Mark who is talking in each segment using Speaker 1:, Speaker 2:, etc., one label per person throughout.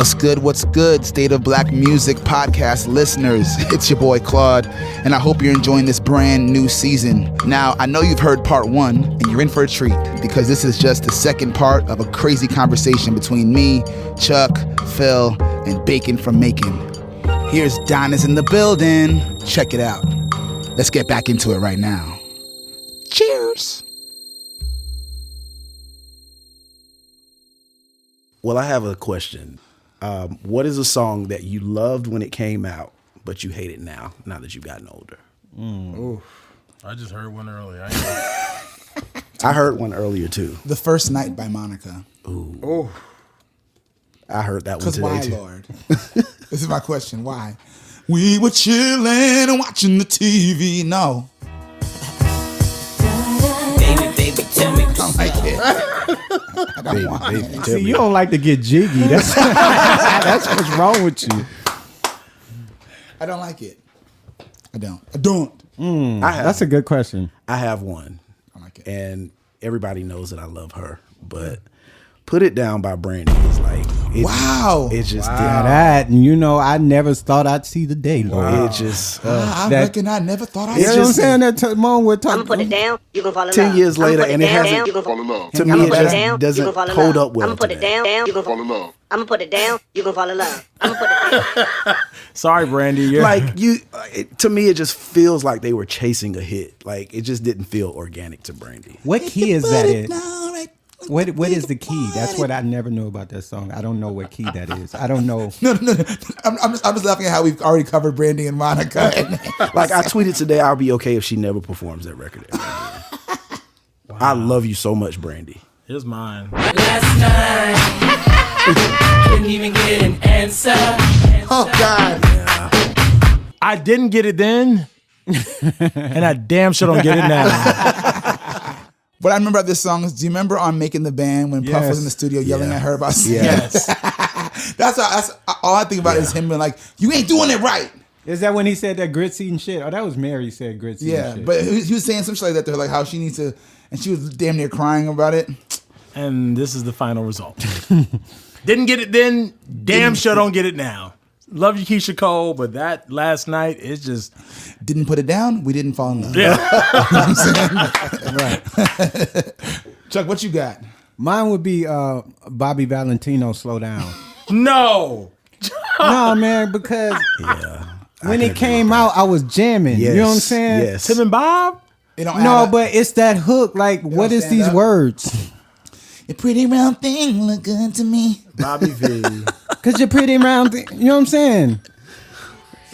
Speaker 1: What's good, State of Black Music podcast listeners? It's your boy Claude, and I hope you're enjoying this brand new season. Now, I know you've heard part one, and you're in for a treat, because this is just the second part of a crazy conversation between me, Chuck, Phil, and Bacon from Macon. Here's Donna's in the building. Check it out. Let's get back into it right now. Cheers.
Speaker 2: Well, I have a question. What is a song that you loved when it came out, but you hate it now that you've gotten older?
Speaker 3: I just heard one earlier.
Speaker 2: I heard one earlier, too.
Speaker 1: The First Night by Monica.
Speaker 2: Ooh. I heard that one today,
Speaker 1: Why,
Speaker 2: too.
Speaker 1: Lord? This is my question. Why? We were chilling and watching the TV. No.
Speaker 4: Baby, tell me.
Speaker 1: I don't like it. I don't want it.
Speaker 5: See, you don't like to get jiggy. That's that's what's wrong with you.
Speaker 1: I don't like it. I don't.
Speaker 5: That's a good question.
Speaker 2: I have one.
Speaker 1: I like it.
Speaker 2: And everybody knows that I love her, but Put It Down by Brandy is like,
Speaker 1: Wow.
Speaker 2: It just
Speaker 5: Now that, and I never thought I'd see the day, Lord.
Speaker 2: did. It just,
Speaker 1: I reckon I never thought I'd
Speaker 5: You know what I'm saying? That Timone would talk.
Speaker 4: I'ma put it down, you gon' fall in love.
Speaker 2: 10 years later, and it hasn't,
Speaker 4: you gon' fall in love.
Speaker 2: to me,
Speaker 4: I'ma
Speaker 2: it
Speaker 4: put it
Speaker 2: just
Speaker 4: down, you
Speaker 2: doesn't
Speaker 4: gon' fall in
Speaker 2: hold
Speaker 4: love.
Speaker 2: up well
Speaker 4: I'ma put it
Speaker 2: today.
Speaker 4: down, you gon' fall in love. I'ma put it down, you gon' fall in love. I'ma put it down.
Speaker 3: Sorry, Brandy. You're
Speaker 2: To me, it just feels like they were chasing a hit. Like, it just didn't feel organic to Brandy.
Speaker 5: What key is that in?
Speaker 1: No, right.
Speaker 5: What is the key? That's what I never know about that song. I don't know what key that is. I don't know.
Speaker 1: No. I'm just laughing at how we've already covered Brandy and Monica.
Speaker 2: Like, I tweeted today, I'll be okay if she never performs that record ever again. I love you so much, Brandy.
Speaker 3: Here's mine.
Speaker 6: Last night, couldn't even get an answer.
Speaker 1: Oh, God.
Speaker 3: I didn't get it then, and I damn sure don't get it now.
Speaker 1: What I remember about this song is, do you remember on Making the Band when Puff was
Speaker 5: Yes.
Speaker 1: in the studio yelling at her about singing?
Speaker 3: Yes.
Speaker 1: That's all I think about is him being like, you ain't doing it right.
Speaker 5: Is that when he said that grits eating shit? Oh, that was Mary said grits eating
Speaker 1: Yeah,
Speaker 5: shit.
Speaker 1: but he was saying some shit like that to her, like how she needs to, and she was damn near crying about it.
Speaker 3: And this is the final result. Didn't get it then, damn sure don't get it now. Love you, Keisha Cole, but that last night is just...
Speaker 1: Didn't put it down, we didn't fall in love.
Speaker 3: Yeah.
Speaker 1: You know what I'm saying? Right. Chuck, what you got?
Speaker 5: Mine would be Bobby Valentino, Slow Down.
Speaker 3: No.
Speaker 5: No, man, because when it came out, I was jamming.
Speaker 2: Yes,
Speaker 5: You know what I'm saying?
Speaker 2: Yes.
Speaker 3: Tim and Bob?
Speaker 1: It don't add
Speaker 5: No,
Speaker 1: up.
Speaker 5: but it's that hook. Like, what is
Speaker 1: stand
Speaker 5: these
Speaker 1: up?
Speaker 5: words?
Speaker 1: Your pretty round thing look good to me.
Speaker 3: Bobby V.
Speaker 5: Because you're pretty round. You know what I'm saying?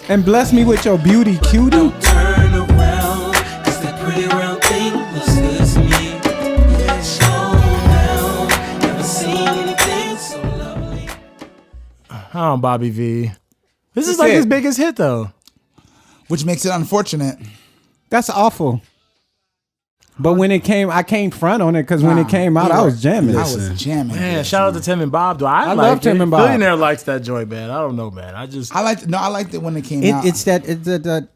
Speaker 5: And bless me with your beauty, cutie.
Speaker 6: Turn around, 'cause that pretty round thing looks good to me. Slow down, never seen anything so lovely.
Speaker 3: Oh, Bobby V. This is
Speaker 5: That's
Speaker 3: like
Speaker 5: it.
Speaker 3: his biggest hit, though.
Speaker 1: Which makes it unfortunate.
Speaker 5: That's awful. But when it came, I came front on it because when
Speaker 1: Nah,
Speaker 5: it came out,
Speaker 1: you
Speaker 5: I
Speaker 1: were-
Speaker 5: was jamming.
Speaker 1: I was jamming.
Speaker 3: Man, shout out to Tim and Bob, though. I
Speaker 5: love
Speaker 3: like
Speaker 5: Tim
Speaker 3: it.
Speaker 5: and Bob.
Speaker 3: Billionaire likes that joint, man. I don't know, man. I
Speaker 1: liked it when it came out.
Speaker 5: It's that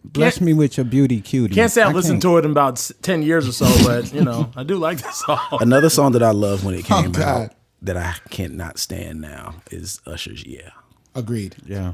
Speaker 5: bless me with your beauty, cutie.
Speaker 3: can't say I've
Speaker 5: I
Speaker 3: listened
Speaker 5: can't-
Speaker 3: to it in about 10 years or so, but, I do like this song.
Speaker 2: Another song that I love when it came
Speaker 1: God.
Speaker 2: out that I cannot stand now is Usher's Yeah.
Speaker 1: Agreed.
Speaker 5: Yeah.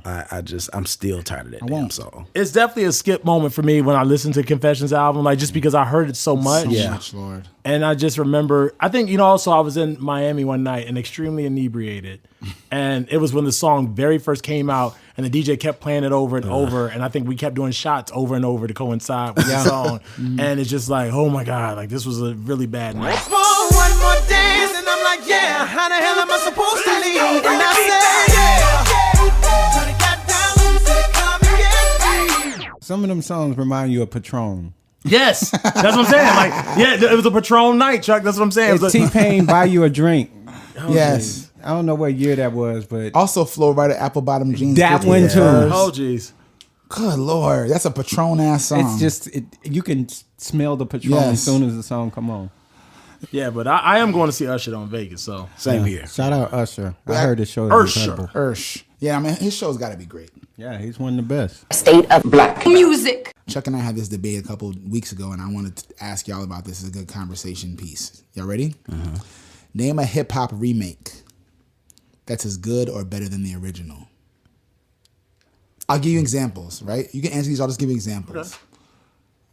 Speaker 2: I'm still tired of that damn
Speaker 1: won't.
Speaker 2: song.
Speaker 3: It's definitely a skip moment for me when I listen to Confessions album, like just because I heard it so much.
Speaker 1: So much, Lord.
Speaker 3: And I just remember, I think, also I was in Miami one night and extremely inebriated. And it was when the song very first came out and the DJ kept playing it over and over. And I think we kept doing shots over and over to coincide with the song. And it's just like, oh my God, like this was a really bad night.
Speaker 6: For one more dance, and I'm like, yeah, how the hell am I supposed to leave? And I say, yeah. Turn it got down, said come and get me.
Speaker 5: Some of them songs remind you of Patron.
Speaker 3: Yes, that's what I'm saying. Like, yeah, it was a Patron night, Chuck. That's what I'm saying. It
Speaker 5: If
Speaker 3: was like-
Speaker 5: T-Pain buy you a drink.
Speaker 1: Yes.
Speaker 5: I don't know what year that was, but
Speaker 1: Also, Flo Rida, Apple Bottom Jeans.
Speaker 5: that
Speaker 1: 50
Speaker 5: one
Speaker 1: years.
Speaker 5: too.
Speaker 3: oh, jeez.
Speaker 1: Good Lord. That's a Patron ass song.
Speaker 5: It's just you can smell the Patron
Speaker 1: Yes.
Speaker 5: as soon as the song come on.
Speaker 3: Yeah, but I am going to see Usher on Vegas, so.
Speaker 2: Same here.
Speaker 5: Shout out Usher. I
Speaker 1: Yeah.
Speaker 5: heard his show is
Speaker 3: Usher.
Speaker 5: incredible.
Speaker 1: Ursh. Yeah, I mean, his show's got to be great.
Speaker 5: Yeah, he's one of the best.
Speaker 4: State of Black music.
Speaker 1: Chuck and I had this debate a couple weeks ago, and I wanted to ask y'all about this. It's a good conversation piece. Y'all ready? Name a hip-hop remake. that's as good or better than the original? I'll give you examples, right? You can answer these. I'll just give you examples.
Speaker 3: Okay.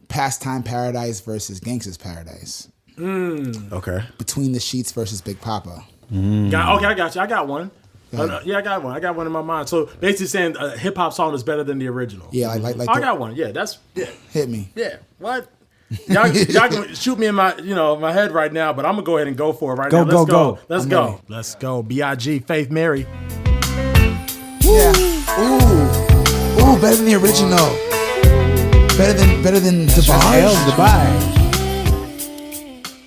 Speaker 1: Pastime Paradise versus Gangsta's Paradise.
Speaker 2: Okay.
Speaker 1: Between the Sheets versus Big Papa.
Speaker 3: Okay, I got you. I got one. Yeah, I got one. I got one in my mind. So basically saying a hip hop song is better than the original.
Speaker 1: Yeah, like
Speaker 3: I got one. Yeah, that's
Speaker 1: hit me.
Speaker 3: Yeah. What? Y'all can shoot me in my my head right now, but I'm gonna go ahead and go for it right now. Let's go. Let's go.
Speaker 1: ready.
Speaker 3: Let's go. B.I.G. Faith Mary.
Speaker 1: Yeah. Ooh, better than the original. Better than DeBarge.
Speaker 5: Dubai.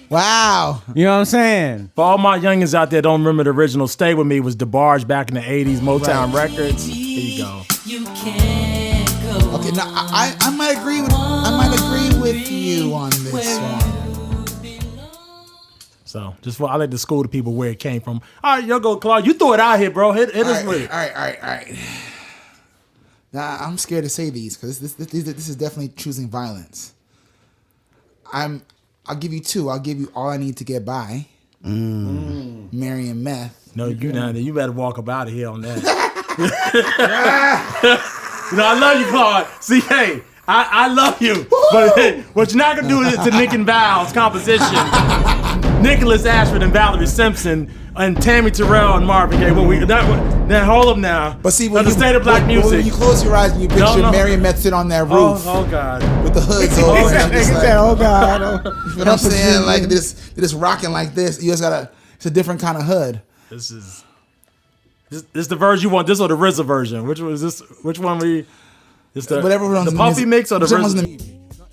Speaker 1: Wow.
Speaker 5: You know what I'm saying?
Speaker 3: For all my youngins out there don't remember the original, Stay With Me was DeBarge back in the 80s, Motown Records. Here you go.
Speaker 1: Okay, now I might agree with you on this one.
Speaker 3: So I like to school the people where it came from. All right, yo, go Claude. You throw it out here, bro. Hit us with it.
Speaker 1: All right. Now I'm scared to say these because this is definitely choosing violence. I'll give you two. I'll give you All I Need to Get By. Mary and Meth.
Speaker 3: No, you better walk up out of here on that. I love you, Claude. See, hey, I love you. But hey, what you're not going to do is to Nick and Val's composition. Nicholas Ashford and Valerie Simpson and Tammy Terrell and Marvin Gaye. Now hold up now.
Speaker 1: But see,
Speaker 3: the state of black music.
Speaker 1: When you close your eyes and you picture Mary and Meth sit on that roof.
Speaker 3: Oh God.
Speaker 1: With the hoods over.
Speaker 5: Oh God.
Speaker 1: You know what I'm saying? Like this rocking like this. You just it's a different kind of hood.
Speaker 3: This is the version you want. This or the RZA version? Which one is this? Which one we? It's the
Speaker 1: whatever
Speaker 3: the Puffy mix or the RZA?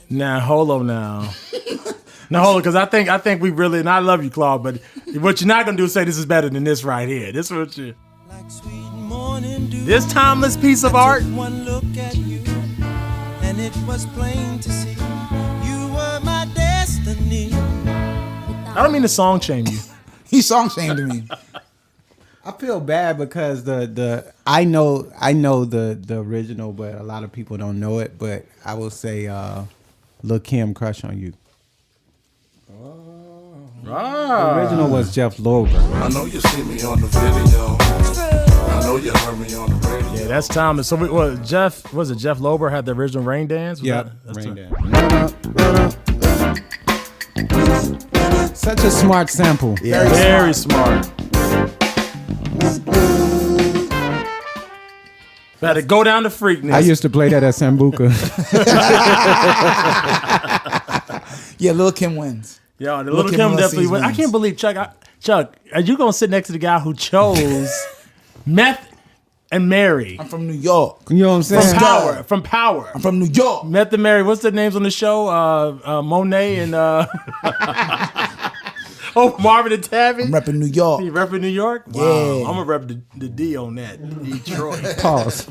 Speaker 3: Nah, hold on now. Now hold on, because I think we really, and I love you, Claude, but what you're not gonna do is say this is better than this right here. This is what you. This timeless piece of art.
Speaker 6: One look at you, and it was plain to see you were my destiny.
Speaker 3: I don't mean to song shame you.
Speaker 1: He song shamed me.
Speaker 5: I feel bad because I know the original, but a lot of people don't know it. But I will say, Lil' Kim, Crush on You. The original was Jeff Lober.
Speaker 7: I know you see me on the video. I know you heard me on the radio.
Speaker 3: Yeah, that's timeless. So Jeff Lober had the original Rain Dance?
Speaker 5: Yeah, Rain Dance. Such a smart sample.
Speaker 3: Yeah, very smart. Better go down to Freakness.
Speaker 5: I used to play that at Sambuca.
Speaker 1: Yeah, Lil' Kim wins.
Speaker 3: Yo, the Lil' Kim definitely wins. I can't believe Chuck, are you gonna sit next to the guy who chose Meth and Mary?
Speaker 1: I'm from New York.
Speaker 5: You know what I'm saying?
Speaker 3: From Power.
Speaker 1: I'm from New York.
Speaker 3: Meth and Mary. What's their names on the show? Monet and Marvin and Tabby.
Speaker 1: I'm repping New York.
Speaker 3: You repping New York? Wow.
Speaker 1: Yeah.
Speaker 3: I'm gonna rep the D on that. Detroit.
Speaker 5: Pause.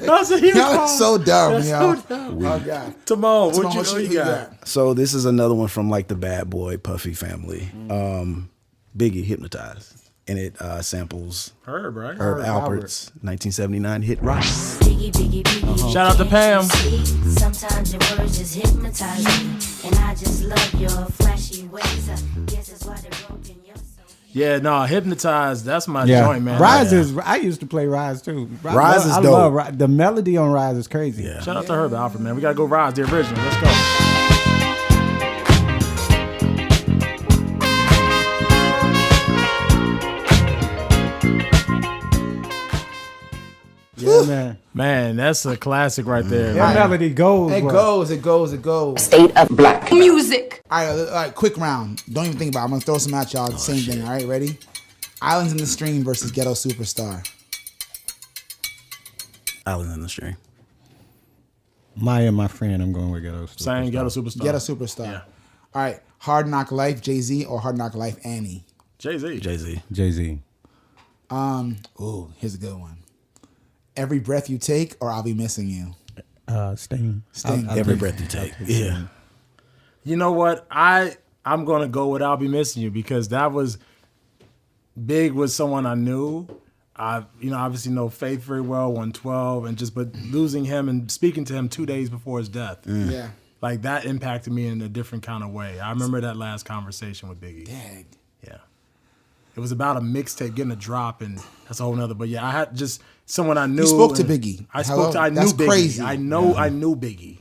Speaker 1: Y'all are so dumb, yo.
Speaker 3: So dumb.
Speaker 1: Oh God.
Speaker 3: Tamone, what you got?
Speaker 2: So this is another one from like the Bad Boy Puffy family. Biggie, Hypnotized. And it samples
Speaker 3: Herb, right?
Speaker 2: Herb Alpert's 1979 hit Rock.
Speaker 3: Shout out to Pam.
Speaker 8: Sometimes your words just hypnotize me, and I just love your flashy ways. I guess that's why they're broken.
Speaker 3: Yeah, no, Hypnotized. That's my joint, man.
Speaker 5: Rise is. I used to play Rise too.
Speaker 2: Rise is dope.
Speaker 5: Love the melody on Rise is crazy.
Speaker 2: Yeah.
Speaker 3: Shout out to Herb Alfred, man. We gotta go Rise, the original. Let's go.
Speaker 5: Yeah,
Speaker 3: man, that's a classic right there.
Speaker 5: That melody goes.
Speaker 1: It goes.
Speaker 9: State of black music.
Speaker 1: All right, quick round. Don't even think about it. I'm going to throw some at y'all. Same thing, all right? Ready? Islands in the Stream versus Ghetto Superstar.
Speaker 2: Islands in the Stream.
Speaker 5: Maya, my friend, I'm going with Ghetto Superstar.
Speaker 3: Same Ghetto Superstar.
Speaker 1: Ghetto Superstar.
Speaker 3: Yeah.
Speaker 1: All right, Hard Knock Life, Jay-Z, or Hard Knock Life, Annie?
Speaker 3: Jay-Z.
Speaker 5: Jay-Z.
Speaker 1: Here's a good one. Every Breath You Take, or I'll Be Missing You?
Speaker 5: Sting.
Speaker 2: Every Breath You Take. Yeah.
Speaker 3: You know what? I'm gonna go with I'll Be Missing You because that was big with someone I knew. I obviously know Faith very well, 112, but losing him and speaking to him 2 days before his death.
Speaker 1: Yeah.
Speaker 3: like that impacted me in a different kind of way. I remember that last conversation with Biggie.
Speaker 1: Dang.
Speaker 3: Yeah. It was about a mixtape getting a drop, and that's a whole nother. But yeah, I had just someone I knew.
Speaker 1: You spoke to Biggie.
Speaker 3: I
Speaker 1: Hello?
Speaker 3: I knew
Speaker 1: That's
Speaker 3: Biggie.
Speaker 1: crazy.
Speaker 3: I knew Biggie.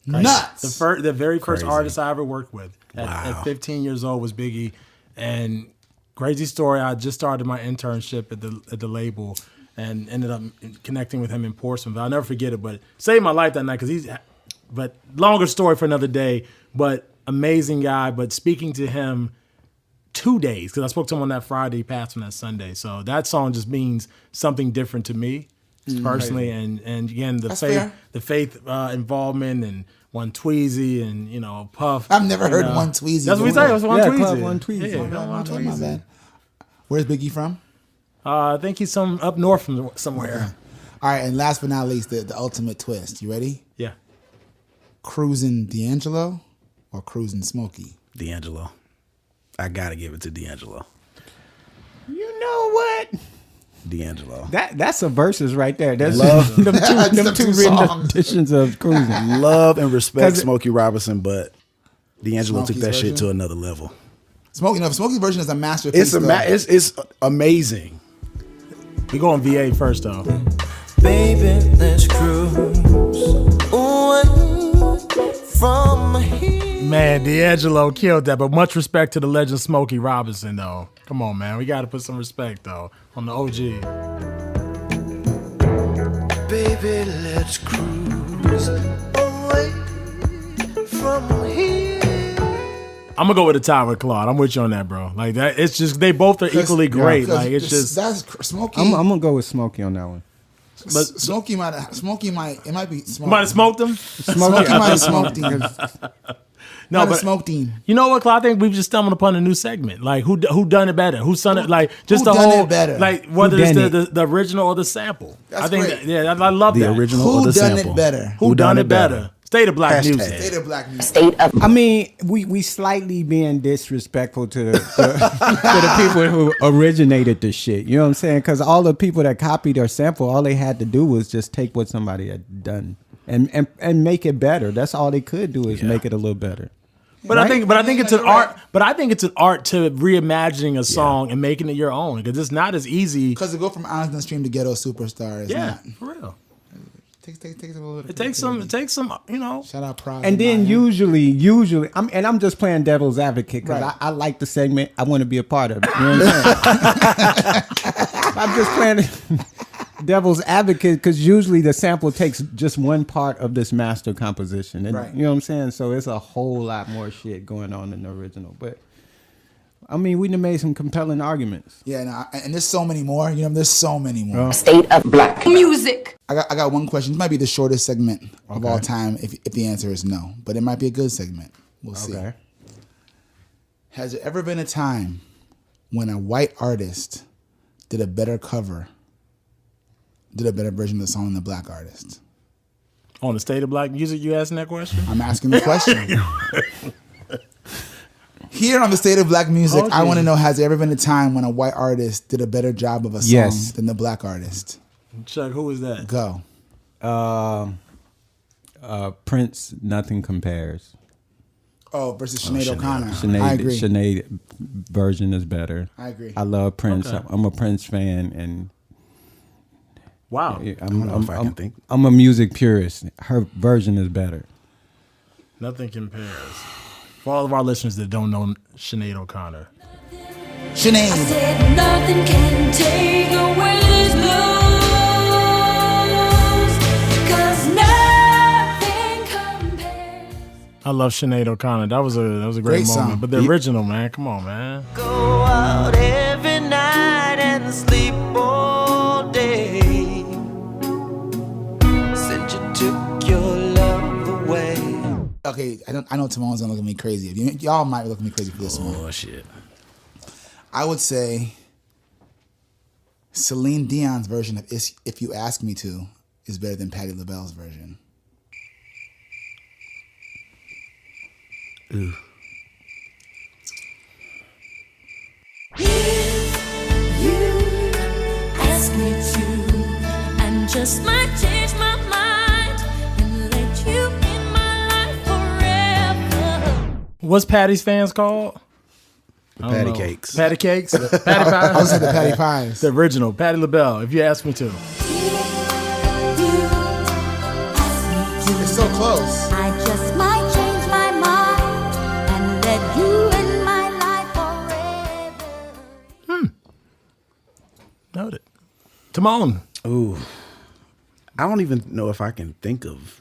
Speaker 3: Like,
Speaker 1: Nuts.
Speaker 3: The very first
Speaker 2: Crazy.
Speaker 3: artist I ever worked with at 15 years old was Biggie. And crazy story, I just started my internship at the label and ended up connecting with him in Portsmouth. I'll never forget it, but saved my life that night but longer story for another day, but amazing guy. But speaking to him 2 days, because I spoke to him on that Friday, he passed on that Sunday. So that song just means something different to me personally. And again, the faith involvement and One Tweezy and Puff.
Speaker 1: I've never heard One Tweezy.
Speaker 3: That's what we say. It was One Tweezy.
Speaker 5: Club One Tweezy.
Speaker 3: Yeah, One Tweezy.
Speaker 1: My bad. Where's Biggie from?
Speaker 3: I think he's up north from somewhere.
Speaker 1: All right, and last but not least, the ultimate twist. You ready?
Speaker 3: Yeah.
Speaker 1: Cruising D'Angelo or Cruising Smokey?
Speaker 2: D'Angelo. I gotta give it to D'Angelo.
Speaker 5: You know what?
Speaker 2: D'Angelo.
Speaker 5: That's a versus right there. That's
Speaker 2: Love.
Speaker 5: them two written
Speaker 1: songs.
Speaker 5: editions of Cruising.
Speaker 2: Love and respect
Speaker 5: 'Cause-
Speaker 2: Smokey Robinson, but D'Angelo took
Speaker 1: Smokey's
Speaker 2: that shit
Speaker 1: version?
Speaker 2: to another level.
Speaker 1: Smokey's version is a masterpiece.
Speaker 2: It's amazing.
Speaker 3: We go on VA first though.
Speaker 6: Baby, let's cruise away from here.
Speaker 3: Man, D'Angelo killed that, but much respect to the legend Smokey Robinson though. Come on, man, we got to put some respect though on the OG.
Speaker 6: Baby, let's cruise away from here.
Speaker 3: I'm gonna go with a tie with Claude. I'm with you on that, bro. Like that, it's just they both are equally great. Like it's just
Speaker 1: that's Smokey.
Speaker 5: I'm gonna go with Smokey on that one.
Speaker 1: But Smokey might. It might be.
Speaker 3: you might have smoked him.
Speaker 1: Smokey might have smoked him.
Speaker 3: No, but
Speaker 1: smoked him.
Speaker 3: you know what, Claude? I think we've just stumbled upon a new segment. Like who done it better? Who's done it? Like just
Speaker 1: who
Speaker 3: the
Speaker 1: done
Speaker 3: whole
Speaker 1: it better?
Speaker 3: like whether
Speaker 5: Who
Speaker 3: it's
Speaker 5: done
Speaker 3: the original or the sample.
Speaker 1: That's
Speaker 3: I think
Speaker 1: great.
Speaker 3: I love
Speaker 2: The
Speaker 3: that.
Speaker 2: original or
Speaker 1: Who
Speaker 2: the
Speaker 1: done
Speaker 2: sample.
Speaker 1: it better?
Speaker 3: Who done it better? State of Black
Speaker 2: Hashtag.
Speaker 3: music.
Speaker 1: State of Black music.
Speaker 9: State of
Speaker 5: I mean, we slightly being disrespectful to the people who originated the shit. You know what I'm saying? Because all the people that copied or sampled, all they had to do was just take what somebody had done and make it better. That's all they could do is make it a little better.
Speaker 3: But
Speaker 5: Right?
Speaker 3: I think it's an art. But I think it's an art to reimagining a song and making it your own because it's not as easy.
Speaker 1: Because to go from Islands in the Stream to Ghetto Superstar is
Speaker 3: Yeah,
Speaker 1: not.
Speaker 3: for real.
Speaker 1: Takes a little bit.
Speaker 3: It takes some.
Speaker 1: Shout out Pride.
Speaker 5: And then usually, I'm just playing devil's advocate because
Speaker 1: Right.
Speaker 5: I like the segment. I want to be a part of it. You know what I'm saying? I'm just playing devil's advocate because usually the sample takes just one part of this master composition. And,
Speaker 1: Right.
Speaker 5: You know what I'm saying? So it's a whole lot more shit going on in the original. But I mean, we done made some compelling arguments.
Speaker 1: Yeah, no, and there's so many more. There's so many more.
Speaker 9: State of Black music.
Speaker 1: I got one question. This might be the shortest segment of all time if the answer is no, but it might be a good segment. We'll see.
Speaker 5: Okay.
Speaker 1: Has there ever been a time when a white artist did a better version of the song than the black artist?
Speaker 3: On the State of Black music, you asking that question?
Speaker 1: I'm asking the question. Here on the State of Black Music, I want to know, has there ever been a time when a white artist did a better job of a song
Speaker 5: Yes.
Speaker 1: than the black artist?
Speaker 3: Chuck, who is that?
Speaker 1: Go.
Speaker 5: Prince, Nothing Compares.
Speaker 1: Oh, versus Sinead O'Connor.
Speaker 5: Sinead,
Speaker 1: I agree.
Speaker 5: Sinead version is better.
Speaker 1: I agree.
Speaker 5: I love Prince.
Speaker 3: Okay.
Speaker 5: I'm a Prince fan, and
Speaker 3: Wow.
Speaker 5: I'm a music purist. Her version is better.
Speaker 3: Nothing compares. For all of our listeners that don't know Sinead O'Connor.
Speaker 1: Sinead.
Speaker 8: Said nothing can take away these blues, 'cause nothing compares.
Speaker 3: I love Sinead O'Connor. That was a great
Speaker 1: Great
Speaker 3: moment.
Speaker 1: song.
Speaker 3: But the original, man, come on, man.
Speaker 6: Go out every night and sleep all day. Since you took your love away.
Speaker 1: Okay, I know Tamone's gonna look at me crazy. Y'all might look at me crazy for this one.
Speaker 2: Oh shit.
Speaker 1: I would say Celine Dion's version of If You Ask Me To is better than Patti LaBelle's version.
Speaker 2: Ooh.
Speaker 8: You ask me to, and just might change my mind and let you in my life for
Speaker 3: What's Patty's fans called?
Speaker 2: Patty cakes.
Speaker 3: Patty cakes? Patty pies?
Speaker 1: I was at the Patty Pies.
Speaker 3: The original, Patty LaBelle, if you ask me to.
Speaker 1: It's so close.
Speaker 8: I just might change my mind and let you in my life forever.
Speaker 3: Noted. Timon.
Speaker 2: Ooh. I don't even know if I can think of.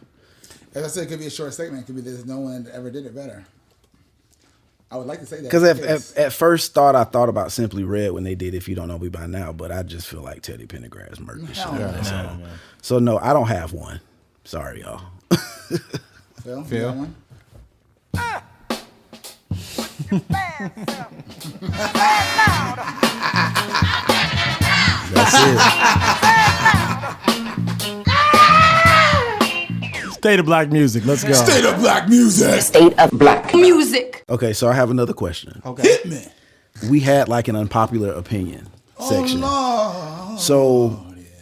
Speaker 1: As I said, it could be a short segment. It could be there's no one that ever did it better. I would like to say that.
Speaker 2: Because at first I thought about Simply Red when they did If You Don't Know Me By Now, but I just feel like Teddy Pendergrass murdered the shit out of that song. So no, I don't have one. Sorry, y'all.
Speaker 1: Phil? You got one?
Speaker 2: That's it.
Speaker 3: State of Black Music. Let's go.
Speaker 1: State of Black Music.
Speaker 9: State of Black Music.
Speaker 2: Okay, so I have another question.
Speaker 5: Okay.
Speaker 1: Hit me.
Speaker 2: We had like an unpopular opinion section.
Speaker 1: Oh,
Speaker 2: So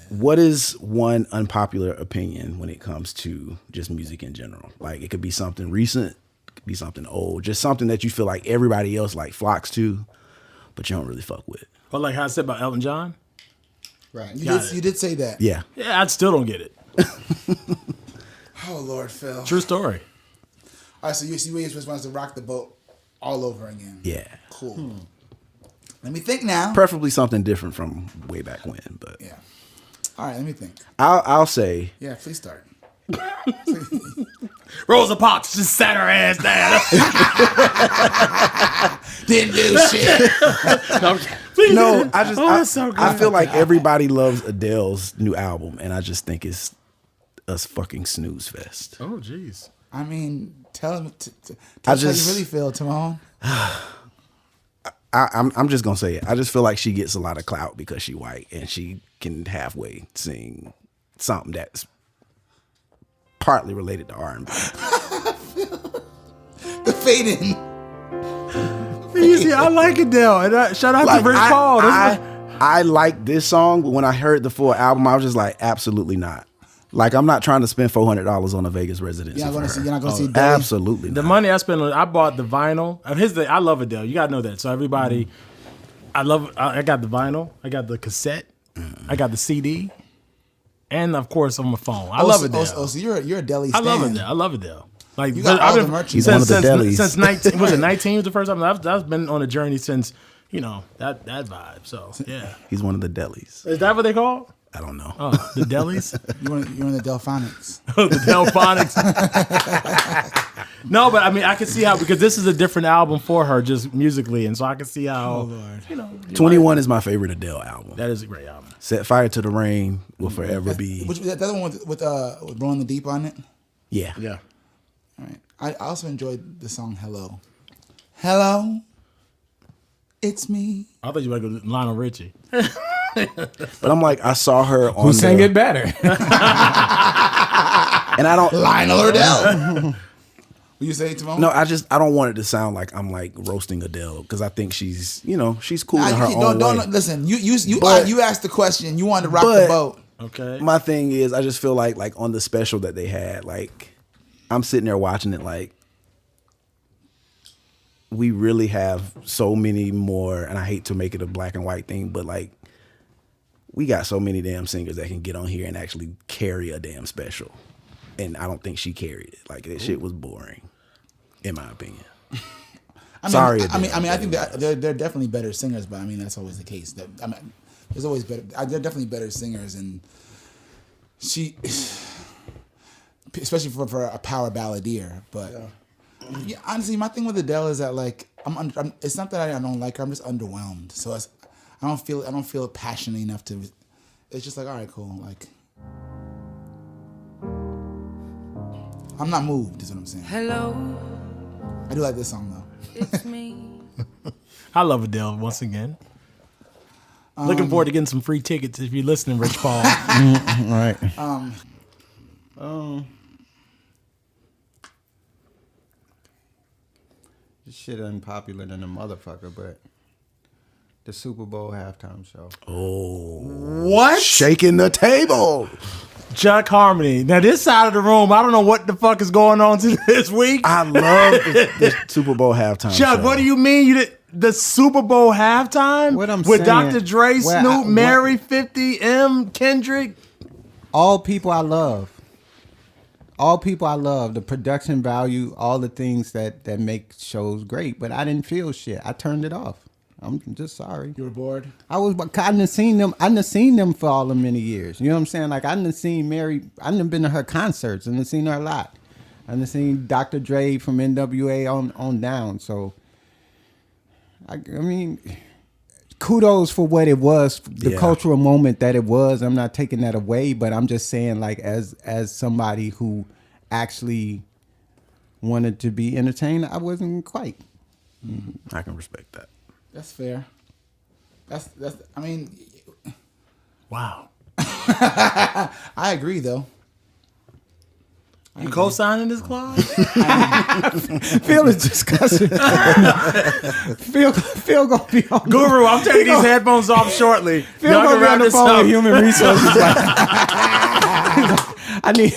Speaker 2: what is one unpopular opinion when it comes to just music in general? Like it could be something recent, it could be something old, just something that you feel like everybody else like flocks to, but you don't really fuck with.
Speaker 3: Well, like how I said about Elton John?
Speaker 1: right.
Speaker 3: Got
Speaker 1: You did say that.
Speaker 2: Yeah.
Speaker 3: Yeah, I still don't get it.
Speaker 1: Oh, Lord, Phil.
Speaker 3: True story.
Speaker 1: All right, so you see Williams just wants to rock the boat all over again.
Speaker 2: Yeah.
Speaker 1: Cool. Let me think now.
Speaker 2: Preferably something different from way back when, but
Speaker 1: Yeah. All right, let me think.
Speaker 2: I'll say
Speaker 1: Yeah, please start.
Speaker 3: Rosa Parks just sat her ass down.
Speaker 1: Didn't do shit.
Speaker 2: no. I just
Speaker 3: that's so
Speaker 2: I
Speaker 3: good.
Speaker 2: feel like everybody loves Adele's new album, and I just think it's a fucking snooze fest.
Speaker 3: Oh, jeez.
Speaker 1: I mean, tell him tell
Speaker 2: I
Speaker 1: us how
Speaker 2: just-
Speaker 1: you really feel, Timon.
Speaker 2: I'm just gonna say it. I just feel like she gets a lot of clout because she white and she can halfway sing something that's partly related to R&B.
Speaker 1: The fading.
Speaker 3: Easy, I like Adele. And shout out to Rich Paul.
Speaker 2: I like this song, but when I heard the full album, I was just like, absolutely not. Like, I'm not trying to spend $400 on a Vegas residency.
Speaker 1: You're not
Speaker 2: for her.
Speaker 1: gonna see Adele?
Speaker 2: Absolutely
Speaker 3: The
Speaker 2: not.
Speaker 3: money I spent on, I bought the vinyl. I love Adele. You gotta know that. So everybody, I got the vinyl. I got the cassette. I got the CD, and of course on my phone. I love Adele.
Speaker 1: So you're a Deli
Speaker 3: I
Speaker 1: stan.
Speaker 3: love Adele. I love Adele. Like
Speaker 1: You got
Speaker 3: I've
Speaker 1: all the
Speaker 3: been-
Speaker 1: merchandise.
Speaker 2: He's one of the delis.
Speaker 3: Since 19 was it 19 was the first time. I've been on a journey since that vibe. So yeah,
Speaker 2: He's one of the delis.
Speaker 3: is that what they call?
Speaker 2: I don't know.
Speaker 3: Oh, the delis.
Speaker 1: You're in the Delphonics.
Speaker 3: The Delphonics. No, but I mean, I can see how, because this is a different album for her, just musically, and so I can see how.
Speaker 2: 21 is my favorite Adele album.
Speaker 3: That is a great album.
Speaker 2: Set Fire to the Rain will forever be.
Speaker 1: Which that other one with Blowing the Deep on it.
Speaker 2: Yeah.
Speaker 3: Yeah.
Speaker 1: All right. I also enjoyed the song Hello. Hello. It's me.
Speaker 3: I thought you were going to go to Lionel Richie.
Speaker 2: But I'm like, I saw her on
Speaker 5: Who sang
Speaker 2: the-
Speaker 5: it better?
Speaker 2: And I don't.
Speaker 1: Lionel or Adele. Will you say, Timon?
Speaker 2: No, I don't want it to sound like I'm like roasting Adele because I think she's cool
Speaker 1: Nah,
Speaker 2: in her
Speaker 1: you
Speaker 2: own way.
Speaker 1: don't listen. You
Speaker 2: But-
Speaker 1: asked the question. You wanted to rock the
Speaker 2: but-
Speaker 1: boat.
Speaker 3: Okay.
Speaker 2: My thing is, I just feel like on the special that they had, like I'm sitting there watching it, like we really have so many more. And I hate to make it a black and white thing, but like we got so many damn singers that can get on here and actually carry a damn special. And I don't think she carried it. Like that shit was boring, in my opinion. Sorry,
Speaker 1: I mean,
Speaker 2: Adele.
Speaker 1: I think that they're definitely better singers, but I mean that's always the case. There's always better. They're definitely better singers, and she, especially for a power balladeer. But yeah, honestly, my thing with Adele is that like it's not that I don't like her. I'm just underwhelmed. So I don't feel passionate enough to. It's just like, all right, cool. Like I'm not moved. Is what I'm saying.
Speaker 9: Hello,
Speaker 1: I do like this song though.
Speaker 9: it's me.
Speaker 3: I love Adele once again. Looking forward to getting some free tickets if you're listening, Rich Paul.
Speaker 5: Right. This shit unpopular than a motherfucker, but the Super Bowl halftime show.
Speaker 2: What? Shaking the table.
Speaker 3: Chuck Harmony. Now this side of the room, I don't know what the fuck is going on this week.
Speaker 2: I love the Super Bowl halftime
Speaker 3: Chuck,
Speaker 2: show.
Speaker 3: what do you mean? You did the Super Bowl halftime
Speaker 5: What I'm
Speaker 3: with
Speaker 5: saying-
Speaker 3: Dr. Dre,
Speaker 5: Well,
Speaker 3: Snoop, Mary, 50, M, Kendrick.
Speaker 5: All people I love. All people I love. The production value, all the things that make shows great. But I didn't feel shit. I turned it off. I'm just sorry.
Speaker 1: You were bored?
Speaker 5: I done seen them. I done seen them for all the many years. You know what I'm saying? Like I done seen Mary. I done been to her concerts. I done seen her a lot. I done seen Dr. Dre from NWA on down. So I mean, kudos for what it was, the cultural moment that it was. I'm not taking that away, but I'm just saying, like, as somebody who actually wanted to be entertained, I wasn't quite.
Speaker 2: I can respect that.
Speaker 1: That's fair. That's. I mean,
Speaker 3: Wow.
Speaker 1: I agree though.
Speaker 3: You co-signing this, Claude?
Speaker 5: Phil is disgusting. Phil gonna be on.
Speaker 3: Guru, I'm taking these headphones off shortly.
Speaker 5: Phil
Speaker 3: Y'all
Speaker 5: gonna
Speaker 3: can
Speaker 5: be
Speaker 3: wrap
Speaker 5: on the
Speaker 3: this
Speaker 5: phone
Speaker 3: up.
Speaker 5: with human resources. Like, I need.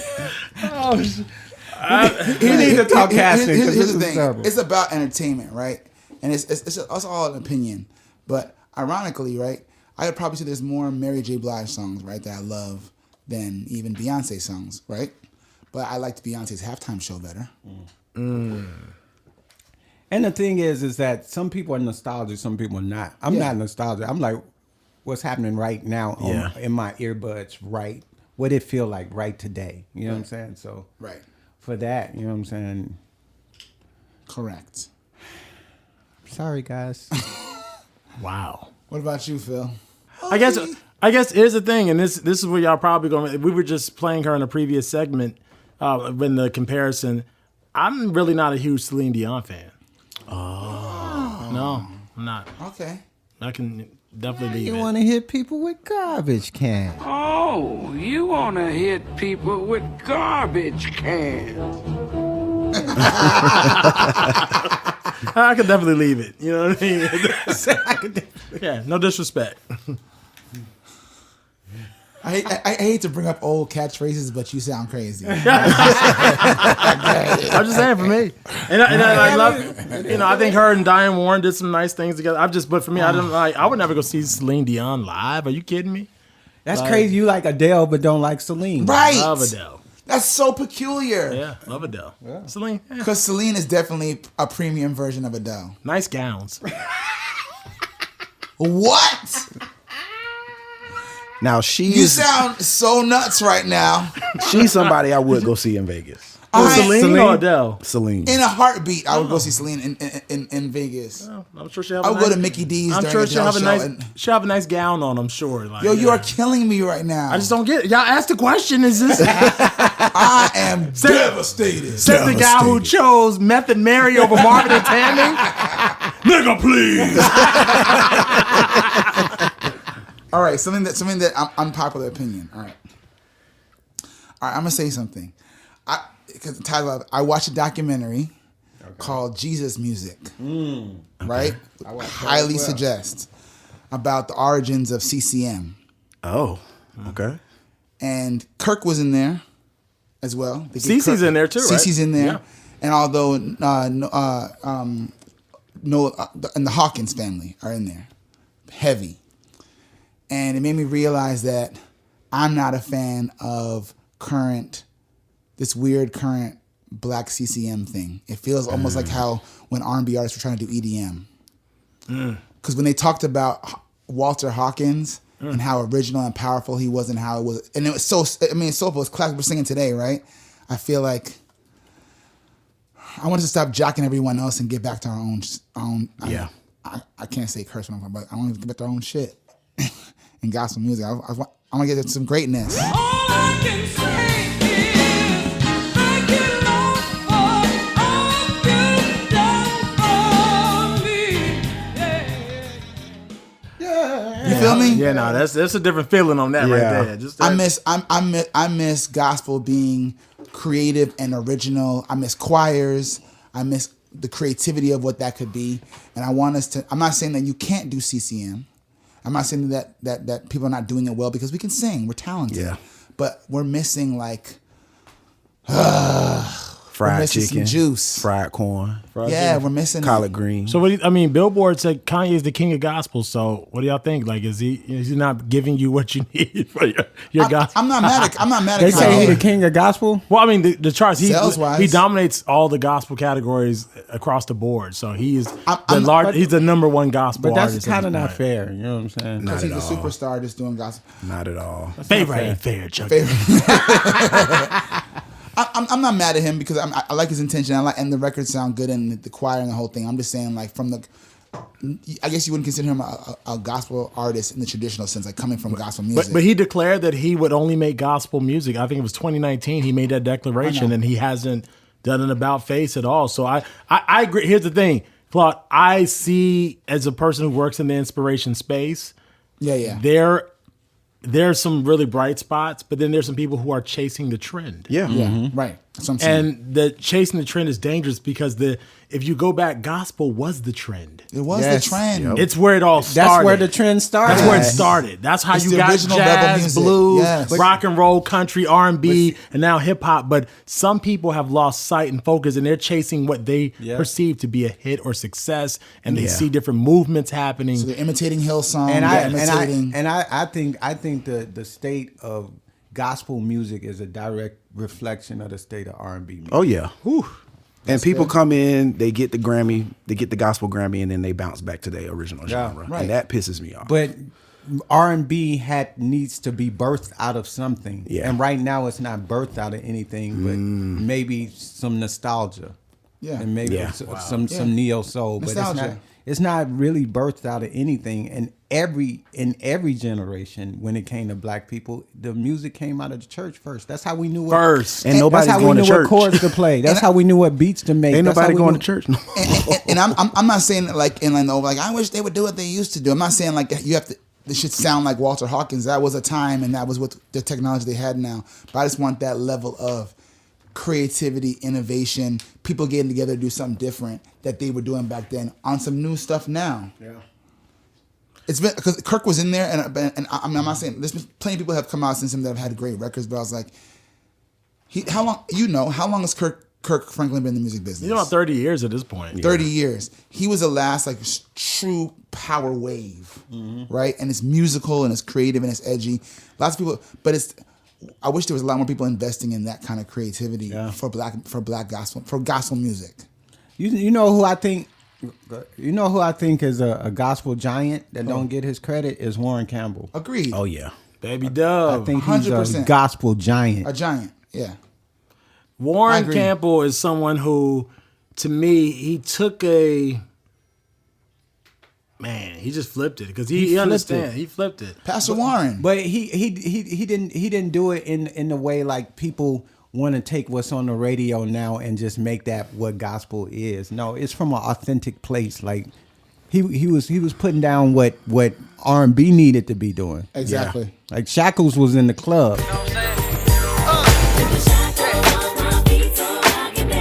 Speaker 5: He need to talk casting.
Speaker 1: Here's
Speaker 5: 'cause
Speaker 1: the
Speaker 5: this is
Speaker 1: thing.
Speaker 5: terrible.
Speaker 1: It's about entertainment, right? And it's all an opinion. But ironically, right, I would probably say there's more Mary J. Blige songs, right, that I love than even Beyonce songs, right? But I liked Beyonce's halftime show better.
Speaker 5: And the thing is that some people are nostalgic, some people are not. I'm not nostalgic. I'm like, what's happening right now in my earbuds, right? What it feel like right today. You know what I'm saying? So
Speaker 1: Right.
Speaker 5: for that, you know what I'm saying?
Speaker 1: Correct.
Speaker 5: Sorry, guys.
Speaker 3: Wow.
Speaker 1: What about you, Phil?
Speaker 3: I guess here's the thing, and this is where y'all probably going. We were just playing her in a previous segment when the comparison. I'm really not a huge Celine Dion fan. Oh no, I'm not.
Speaker 1: Okay.
Speaker 3: I can definitely leave
Speaker 5: You
Speaker 3: it.
Speaker 5: want to hit people with garbage cans.
Speaker 10: Oh, you want to hit people with garbage cans.
Speaker 3: I could definitely leave it. You know what I mean? Yeah, no disrespect.
Speaker 1: I hate to bring up old catchphrases, but you sound crazy.
Speaker 3: I'm just saying for me, and I love, I think her and Diane Warren did some nice things together. But for me, I would never go see Celine Dion live. Are you kidding me?
Speaker 5: That's crazy. You like Adele, but don't like Celine.
Speaker 1: Right.
Speaker 3: Love Adele.
Speaker 1: That's so peculiar.
Speaker 3: Yeah, love Adele. Yeah. Celine,
Speaker 1: Because Celine is definitely a premium version of Adele.
Speaker 3: nice gowns.
Speaker 1: What?
Speaker 2: Now
Speaker 1: You sound so nuts right now.
Speaker 2: she's somebody I would go see in Vegas.
Speaker 3: Celine or Adele?
Speaker 2: Celine.
Speaker 1: In a heartbeat, I would go see Celine in Vegas.
Speaker 3: I'm sure she'll have.
Speaker 1: I would go to Mickey D's
Speaker 3: I'm
Speaker 1: during
Speaker 3: sure
Speaker 1: the
Speaker 3: she'll have a
Speaker 1: show.
Speaker 3: nice.
Speaker 1: And,
Speaker 3: She'll have a nice gown on. I'm sure. Like,
Speaker 1: yo, you are killing me right now.
Speaker 3: I just don't get it. Y'all asked the question. Is this
Speaker 1: I am devastated.
Speaker 3: said the guy who chose Method Mary over Marvin and Tammy? Nigga, please.
Speaker 1: All right, something that unpopular opinion. All right, I'm gonna say something. Because the title of it, I watched a documentary called Jesus Music. Right, highly suggest about the origins of CCM.
Speaker 2: Oh, okay.
Speaker 1: And Kirk was in there as well.
Speaker 3: Cece's in there too, right?
Speaker 1: Cece's in there,
Speaker 3: Yeah.
Speaker 1: and although and the Hawkins family are in there, heavy. And it made me realize that I'm not a fan of this weird current black CCM thing. It feels almost like how when R&B artists were trying to do EDM. Because when they talked about Walter Hawkins and how original and powerful he was and how it was, and it was so, it's so classic we're singing today, right? I feel like I want us to stop jocking everyone else and get back to our own.
Speaker 2: Yeah.
Speaker 1: I can't say curse when I'm talking about. I want to get back to our own shit and gospel music. I want to get to some greatness.
Speaker 6: All I can say is thank you, Lord, for all you've done for me. Yeah.
Speaker 1: You feel me?
Speaker 3: Yeah, no, that's a different feeling on that right
Speaker 2: Yeah.
Speaker 3: there. Just
Speaker 1: I miss gospel being creative and original. I miss choirs. I miss the creativity of what that could be. And I want us to. I'm not saying that you can't do CCM. I'm not saying that people are not doing it well because we can sing. We're talented.
Speaker 2: Yeah.
Speaker 1: but we're missing like
Speaker 2: Fried
Speaker 1: missing some
Speaker 2: chicken,
Speaker 1: juice.
Speaker 2: fried corn,
Speaker 1: We're missing
Speaker 2: collard greens.
Speaker 3: So Billboard said Kanye is the king of gospel. So what do y'all think? Like, is he not giving you what you need for your gospel?
Speaker 1: I'm not mad at
Speaker 5: They say
Speaker 1: Kanye.
Speaker 5: he the king of gospel.
Speaker 3: Well, I mean, the charts. He
Speaker 1: Sales-wise.
Speaker 3: dominates all the gospel categories across the board. So he's
Speaker 1: I'm-
Speaker 3: he's the number one gospel
Speaker 5: But
Speaker 3: artist.
Speaker 5: that's
Speaker 3: at
Speaker 5: kind of
Speaker 3: this
Speaker 5: not
Speaker 3: point.
Speaker 5: fair. You know what I'm saying?
Speaker 2: Not
Speaker 1: He's
Speaker 2: at
Speaker 1: a
Speaker 2: all.
Speaker 1: superstar just doing gospel.
Speaker 2: Not at all.
Speaker 3: Favorite ain't fair, Chuck.
Speaker 1: I'm not mad at him because I like his intention. And the records sound good and the choir and the whole thing. I'm just saying, like, I guess you wouldn't consider him a gospel artist in the traditional sense, like coming from gospel music.
Speaker 3: But he declared that he would only make gospel music. I think it was 2019. He made that declaration, and he hasn't done an about face at all. So I agree. Here's the thing, Claude. I see, as a person who works in the inspiration space, there's some really bright spots, but then there's some people who are chasing the trend.
Speaker 2: Yeah.
Speaker 1: Right. That's what I'm saying.
Speaker 3: And the chasing the trend is dangerous because if you go back, gospel was the trend.
Speaker 1: It was the trend.
Speaker 2: Yep.
Speaker 3: It's where it all started.
Speaker 5: That's where the trend started.
Speaker 3: That's where it started. That's how
Speaker 1: It's
Speaker 3: you
Speaker 1: the
Speaker 3: got
Speaker 1: original rebel
Speaker 3: jazz,
Speaker 1: music.
Speaker 3: blues,
Speaker 1: Yes.
Speaker 3: rock and roll, country, R&B, and now hip hop. But some people have lost sight and focus, and they're chasing what they perceive to be a hit or success, and they see different movements happening.
Speaker 1: So they're imitating Hillsong.
Speaker 5: And
Speaker 1: I
Speaker 5: I think the state of gospel music is a direct reflection of the state of R&B music.
Speaker 2: Oh yeah. And people come in, they get the Grammy, they get the gospel Grammy, and then they bounce back to their original genre,
Speaker 1: right.
Speaker 2: and that pisses me off.
Speaker 5: But R&B needs to be birthed out of something.
Speaker 2: Yeah.
Speaker 5: And right now it's not birthed out of anything, but maybe some nostalgia.
Speaker 1: Yeah.
Speaker 5: And maybe some neo soul. But
Speaker 1: Nostalgia.
Speaker 5: it's not really birthed out of anything. And in every generation, when it came to black people, the music came out of the church first. That's how we knew what
Speaker 2: And nobody's
Speaker 5: that's how
Speaker 2: going
Speaker 5: we
Speaker 2: to
Speaker 5: knew
Speaker 2: church.
Speaker 5: what chords to play. That's how we knew what beats to make.
Speaker 2: Ain't
Speaker 5: That's how
Speaker 2: nobody
Speaker 5: we
Speaker 2: going
Speaker 5: knew-
Speaker 2: to church. No.
Speaker 1: and I'm not saying like I wish they would do what they used to do. I'm not saying like you have to. This should sound like Walter Hawkins. That was a time, and that was what the technology they had now. But I just want that level of creativity, innovation, people getting together to do something different that they were doing back then on some new stuff now. Yeah. It's been because Kirk was in there, and I'm not saying there's been plenty of people have come out since him that have had great records, but I was like, how long has Kirk Franklin been in the music business?
Speaker 3: About 30 years at this point.
Speaker 1: 30 years. He was the last like true power wave, right? And it's musical and it's creative and it's edgy. Lots of people, but I wish there was a lot more people investing in that kind of creativity for black gospel music.
Speaker 5: You know who I think is a gospel giant that don't get his credit is Warren Campbell.
Speaker 1: Agreed.
Speaker 2: Oh yeah.
Speaker 3: Baby Dove.
Speaker 5: I think he's a
Speaker 1: 100%.
Speaker 5: gospel giant.
Speaker 1: A giant, yeah. I
Speaker 3: Warren
Speaker 1: agree.
Speaker 3: Campbell is someone who, to me, he took he just flipped it because he understands. He flipped it.
Speaker 1: Pastor Warren.
Speaker 5: But he didn't do it in the way like people want to take what's on the radio now and just make that what gospel is. No, it's from an authentic place. Like he was putting down what R&B needed to be doing.
Speaker 1: Exactly.
Speaker 5: Yeah. Like Shackles was in the club.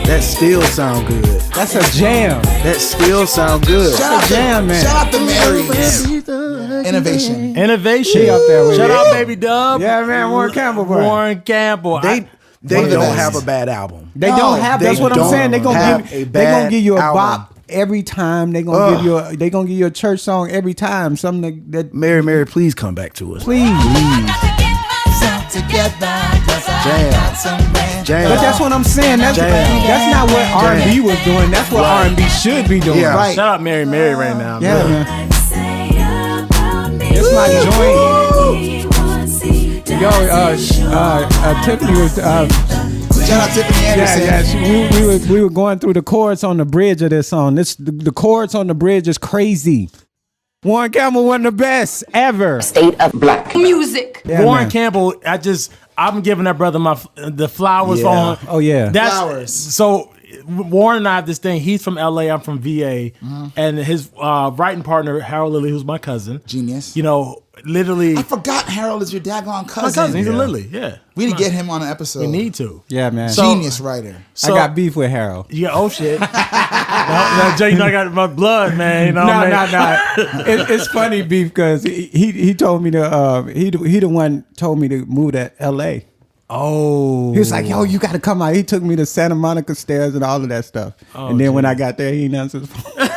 Speaker 2: That still sound good.
Speaker 5: That's a jam.
Speaker 2: That still sound good.
Speaker 1: Shout out
Speaker 5: jam, man.
Speaker 1: Shout out to Mary's. Innovation.
Speaker 3: Innovation.
Speaker 5: She up there with
Speaker 3: Shout
Speaker 5: it.
Speaker 3: out, Baby Dub.
Speaker 5: Yeah, man, Warren Campbell, bro.
Speaker 3: Warren Campbell.
Speaker 2: They
Speaker 1: One
Speaker 2: don't
Speaker 1: of the best.
Speaker 2: have a bad album.
Speaker 5: They don't have. That's
Speaker 2: they
Speaker 5: what I'm
Speaker 2: don't
Speaker 5: saying. They
Speaker 2: have
Speaker 5: gonna
Speaker 2: a
Speaker 5: give you a
Speaker 2: bad
Speaker 5: bop every time. They gonna give you a church song every time. Something that
Speaker 2: Mary, please come back to us.
Speaker 5: please.
Speaker 2: Jam.
Speaker 5: But that's what I'm saying. That's not what R&B was doing. That's what R&B should be doing.
Speaker 2: Yeah.
Speaker 5: Right.
Speaker 3: Shout out Mary right now.
Speaker 5: Yeah, man. It's my joint. Yo, Tiffany was.
Speaker 1: Shout out Tiffany Anderson.
Speaker 5: We were going through the chords on the bridge of this song. The chords on the bridge is crazy. Warren Campbell one of the best ever.
Speaker 9: State of black music.
Speaker 5: Yeah,
Speaker 3: Warren
Speaker 5: man.
Speaker 3: Campbell, I'm giving that brother the flowers
Speaker 2: Yeah.
Speaker 3: on.
Speaker 5: Oh yeah.
Speaker 3: That's
Speaker 1: Flowers.
Speaker 3: So Warren and I have this thing. He's from LA. I'm from VA, and his writing partner Harold Lilly, who's my cousin,
Speaker 1: Genius.
Speaker 3: You know, literally.
Speaker 1: I forgot Harold is your daggone cousin.
Speaker 3: My cousin. He's in Lilly. Yeah.
Speaker 1: We need to get him on an episode.
Speaker 3: We need to.
Speaker 5: Yeah, man.
Speaker 1: Genius writer.
Speaker 3: So,
Speaker 5: I got beef with Harold.
Speaker 3: Yeah. Oh shit. no, Jay, you know I got my blood, man. You know,
Speaker 5: No. It's funny beef because he told me to he the one told me to move to L.A.
Speaker 3: Oh.
Speaker 5: He was like, yo, you got to come out. He took me to Santa Monica stairs and all of that stuff. And then when I got there, he didn't answer the phone.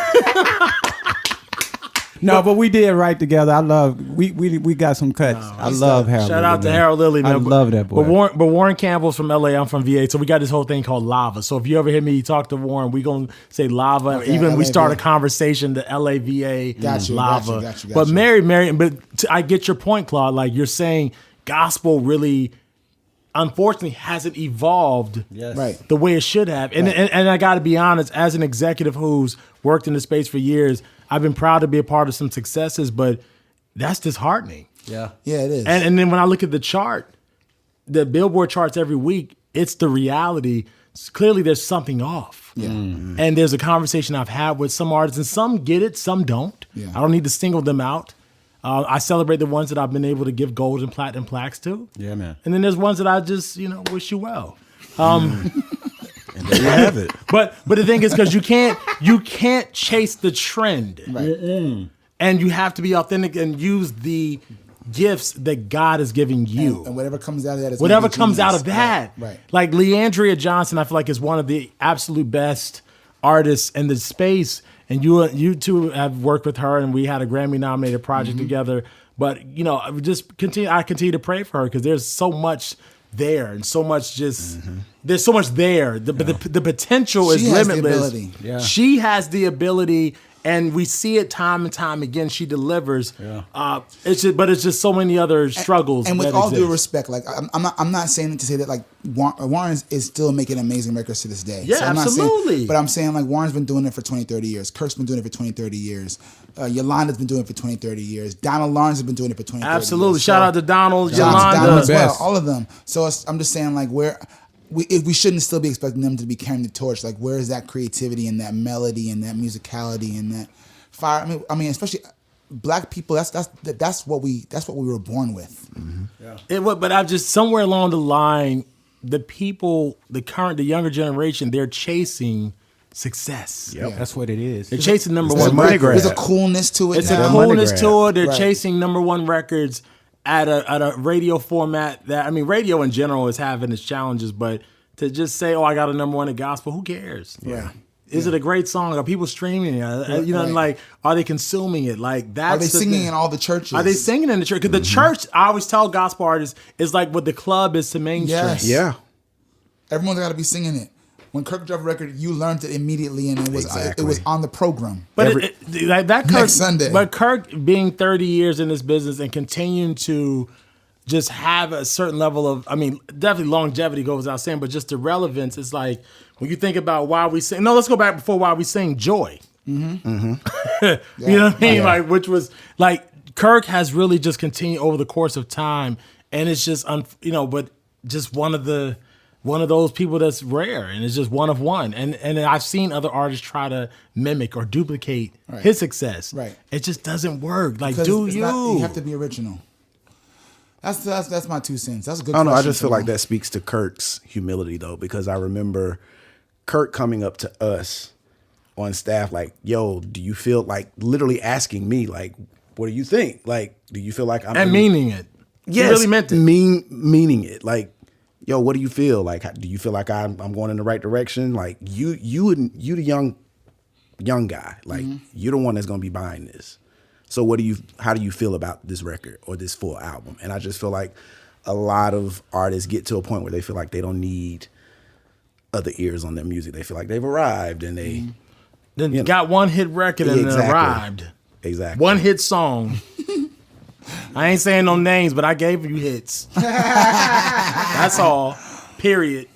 Speaker 5: No, but we did right together. I love we got some cuts. I love Harold.
Speaker 3: Shout out to Harold Lilly, man.
Speaker 5: I love that boy.
Speaker 3: But Warren Campbell's from LA. I'm from VA, so we got this whole thing called Lava. So if you ever hear me talk to Warren, we gonna say Lava.
Speaker 1: Okay,
Speaker 3: Even
Speaker 1: LA,
Speaker 3: we start a
Speaker 1: VA.
Speaker 3: conversation, the LA VA Lava.
Speaker 1: Got you.
Speaker 3: But I get your point, Claude. Like you're saying, gospel really, unfortunately, hasn't evolved
Speaker 1: Right.
Speaker 3: the way it should have. And I got to be honest, as an executive who's worked in the space for years, I've been proud to be a part of some successes, but that's disheartening.
Speaker 5: Yeah.
Speaker 1: Yeah, it is.
Speaker 3: And then when I look at the chart, the Billboard charts every week, it's the reality. Clearly, there's something off.
Speaker 1: Yeah.
Speaker 3: And there's a conversation I've had with some artists, and some get it, some don't.
Speaker 1: Yeah.
Speaker 3: I don't need to single them out. I celebrate the ones that I've been able to give gold and platinum plaques to.
Speaker 5: Yeah, man.
Speaker 3: And then there's ones that I just, wish you well.
Speaker 2: And there you have it.
Speaker 3: But the thing is, because you can't chase the trend,
Speaker 1: Right.
Speaker 3: and you have to be authentic and use the gifts that God is giving you.
Speaker 1: And whatever comes out of that is
Speaker 3: Whatever
Speaker 1: gonna be
Speaker 3: comes out
Speaker 1: genius.
Speaker 3: of that,
Speaker 1: Right.
Speaker 3: Like Leandria Johnson, I feel like is one of the absolute best artists in the space. And you two have worked with her, and we had a Grammy-nominated project together. But I continue to pray for her because there's so much there, and so much there's so much there. The potential is
Speaker 1: She has the
Speaker 3: limitless.
Speaker 1: ability.
Speaker 5: Yeah.
Speaker 3: She has the ability, and we see it time and time again. She delivers.
Speaker 5: Yeah.
Speaker 3: It's just so many other struggles.
Speaker 1: And with
Speaker 3: that
Speaker 1: all due
Speaker 3: exist.
Speaker 1: respect, like I'm not saying it to say that like Warren is still making amazing records to this day.
Speaker 3: Yeah,
Speaker 1: I'm not
Speaker 3: absolutely.
Speaker 1: Saying, but I'm saying like Warren's been doing it for 20, 30 years. Kirk's been doing it for 20, 30 years. Yolanda's been doing it for 20, 30 years. Donald Lawrence has been doing it for 20, 30
Speaker 3: Absolutely.
Speaker 1: years.
Speaker 3: Shout out to Donald,
Speaker 1: Donald
Speaker 3: Yolanda.
Speaker 1: as well,
Speaker 5: Best.
Speaker 1: all of them. So I'm just saying like we shouldn't still be expecting them to be carrying the torch. Like where is that creativity and that melody and that musicality and that fire? I mean, especially Black people. That's what we were born with.
Speaker 3: But I've just somewhere along the line, the people, the younger generation, they're chasing success.
Speaker 2: Yep.
Speaker 5: That's what it is.
Speaker 3: They're chasing number
Speaker 1: There's
Speaker 3: one
Speaker 2: money
Speaker 3: record.
Speaker 2: grab.
Speaker 1: There's a coolness to it.
Speaker 3: It's
Speaker 1: now.
Speaker 3: a
Speaker 2: money
Speaker 3: coolness
Speaker 2: grab.
Speaker 3: to it. They're
Speaker 1: Right.
Speaker 3: chasing number one records at a radio format that, I mean, radio in general is having its challenges, but to just say, oh, I got a number one in gospel, who cares?
Speaker 1: Yeah.
Speaker 3: Is it a great song? Are people streaming it? You know,
Speaker 1: Right.
Speaker 3: like, are they consuming it? Like, that's
Speaker 1: Are they
Speaker 3: the
Speaker 1: singing
Speaker 3: thing.
Speaker 1: in all the churches?
Speaker 3: Are they singing in the church? Because the church, I always tell gospel artists, is like what the club is to mainstream.
Speaker 1: Yes.
Speaker 2: Yeah.
Speaker 1: Everyone's got to be singing it. When Kirk dropped a record, you learned it immediately, and it was
Speaker 2: Exactly.
Speaker 1: on the program.
Speaker 3: But like that Kirk,
Speaker 1: Next Sunday.
Speaker 3: But Kirk being 30 years in this business and continuing to just have a certain level of, I mean, definitely longevity goes without saying, but just the relevance is like, when you think about why we sing, let's go back before why we sing Joy. You know what I mean? Like, which was like, Kirk has really just continued over the course of time, and it's just, but just one of those people that's rare, and it's just one of one. And I've seen other artists try to mimic or duplicate his success.
Speaker 1: Right.
Speaker 3: It just doesn't work. Like,
Speaker 1: Because
Speaker 3: do
Speaker 1: it's
Speaker 3: you?
Speaker 1: not- you have to be original. That's my 2 cents. That's a good
Speaker 2: I don't know. I
Speaker 1: question,
Speaker 2: just feel like
Speaker 1: Tamone.
Speaker 2: that speaks to Kirk's humility, though, because I remember Kirk coming up to us on staff, like, "Yo, do you feel like?" Literally asking me, like, "What do you think? Like, do you feel like I'm?"
Speaker 3: And meaning it.
Speaker 2: Yes,
Speaker 3: He really meant it.
Speaker 2: meaning it. Like, yo, what do you feel? Like, do you feel like I'm going in the right direction? Like, you the young guy. Like, you're the one that's gonna be buying this. So how do you feel about this record or this full album? And I just feel like a lot of artists get to a point where they feel like they don't need other ears on their music. They feel like they've arrived and they
Speaker 3: Then got one hit record and then
Speaker 2: Exactly.
Speaker 3: arrived.
Speaker 2: Exactly.
Speaker 3: One hit song. I ain't saying no names, but I gave you hits. That's all. Period.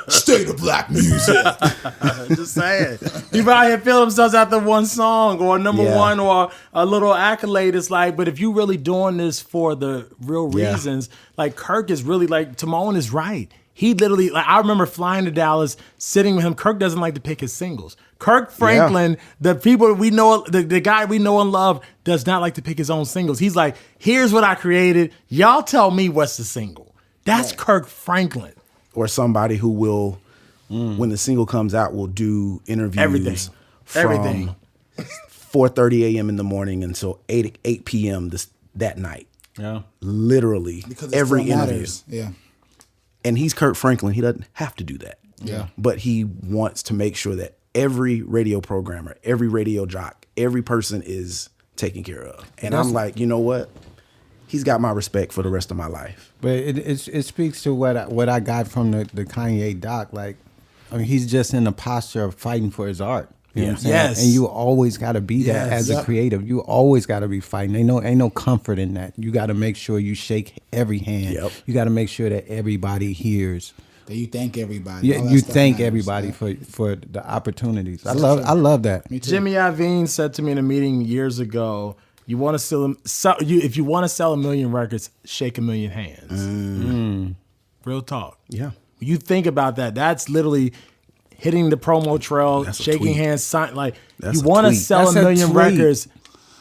Speaker 1: State of black music.
Speaker 3: Just saying. People out here feel themselves after one song or number one or a little accolade. It's like, but if you really doing this for the real reasons, like Kirk is really like, Tamone is right. He literally, like, I remember flying to Dallas, sitting with him. Kirk doesn't like to pick his singles. Kirk Franklin, the people we know, the guy we know and love, does not like to pick his own singles. He's like, here's what I created. Y'all tell me what's the single. That's Kirk Franklin.
Speaker 2: Or somebody who will, when the single comes out, will do interviews from 4:30 a.m. in the morning until 8 p.m. that night.
Speaker 5: Yeah.
Speaker 2: Literally,
Speaker 1: Because
Speaker 2: every interview.
Speaker 1: Yeah.
Speaker 2: And he's Kirk Franklin. He doesn't have to do that.
Speaker 1: Yeah.
Speaker 2: But he wants to make sure that every radio programmer, every radio jock, every person is taken care of. And I'm like, you know what? He's got my respect for the rest of my life.
Speaker 5: But it speaks to what I got from the Kanye doc. Like, I mean, he's just in the posture of fighting for his art. You know what I'm saying?
Speaker 3: Yes.
Speaker 5: And you always got to be that as a creative. You always got to be fighting. Ain't no comfort in that. You got to make sure you shake every hand.
Speaker 2: Yep.
Speaker 5: You got to make sure that everybody hears.
Speaker 1: That you thank everybody.
Speaker 5: You thank everybody for the opportunities. I love that.
Speaker 1: Me too.
Speaker 3: Jimmy Iovine said to me in a meeting years ago, if you want to sell 1 million records, shake 1 million hands. Real talk.
Speaker 2: Yeah.
Speaker 3: You think about that. That's literally hitting the promo trail,
Speaker 2: That's a
Speaker 3: shaking
Speaker 2: tweet.
Speaker 3: hands, sign, like
Speaker 2: That's
Speaker 3: you
Speaker 2: a
Speaker 3: want to
Speaker 2: tweet.
Speaker 3: sell
Speaker 5: That's
Speaker 3: 1
Speaker 5: a
Speaker 3: million
Speaker 5: tweet.
Speaker 3: records,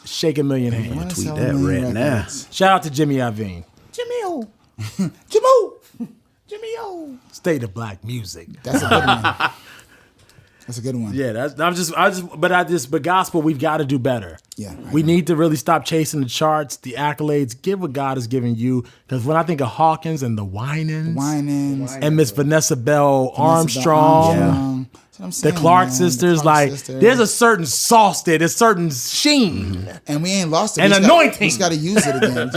Speaker 3: shake 1 million hands.
Speaker 2: Tweet that right now.
Speaker 3: Shout out to Jimmy Iovine.
Speaker 1: Jimmy-O. Jimmy-O. Jimmy-O.
Speaker 3: State of Black music.
Speaker 1: That's a good one. That's a good one.
Speaker 3: Yeah, but gospel, we've got to do better.
Speaker 1: Yeah,
Speaker 3: we need to really stop chasing the charts, the accolades. Give what God has given you. Because when I think of Hawkins and the Winans, and Miss Vanessa Bell Armstrong, the Clark sisters, there's a certain sauce there, there's a certain sheen,
Speaker 1: and we ain't lost it.
Speaker 3: And anointing.
Speaker 1: We just got to use it again.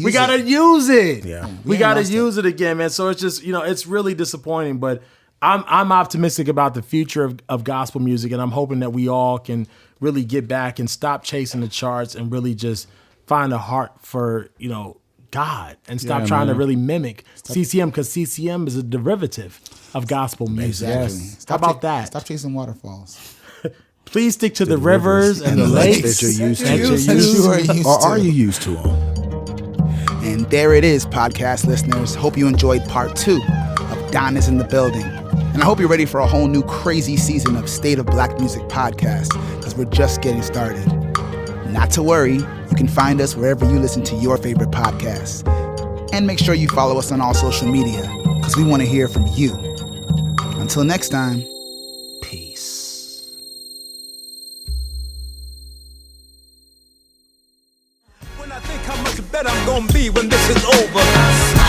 Speaker 3: We got to use it.
Speaker 2: Yeah,
Speaker 3: we got to use it again, man. So it's just, it's really disappointing, but I'm optimistic about the future of gospel music, and I'm hoping that we all can really get back and stop chasing the charts and really just find a heart for, God, and stop trying to really mimic CCM, because CCM is a derivative of gospel music.
Speaker 1: Exactly.
Speaker 3: Yes. How about that?
Speaker 1: Stop chasing waterfalls.
Speaker 3: Please stick to the rivers and the lakes
Speaker 2: that you're used
Speaker 1: to.
Speaker 2: Or are you used to them?
Speaker 1: And there it is, podcast listeners. Hope you enjoyed part 2 of Don is in the Building. And I hope you're ready for a whole new crazy season of State of Black Music podcast, because we're just getting started. Not to worry, you can find us wherever you listen to your favorite podcasts. And make sure you follow us on all social media, because we want to hear from you. Until next time, peace.
Speaker 6: When I think how much better I'm gonna be when this is over.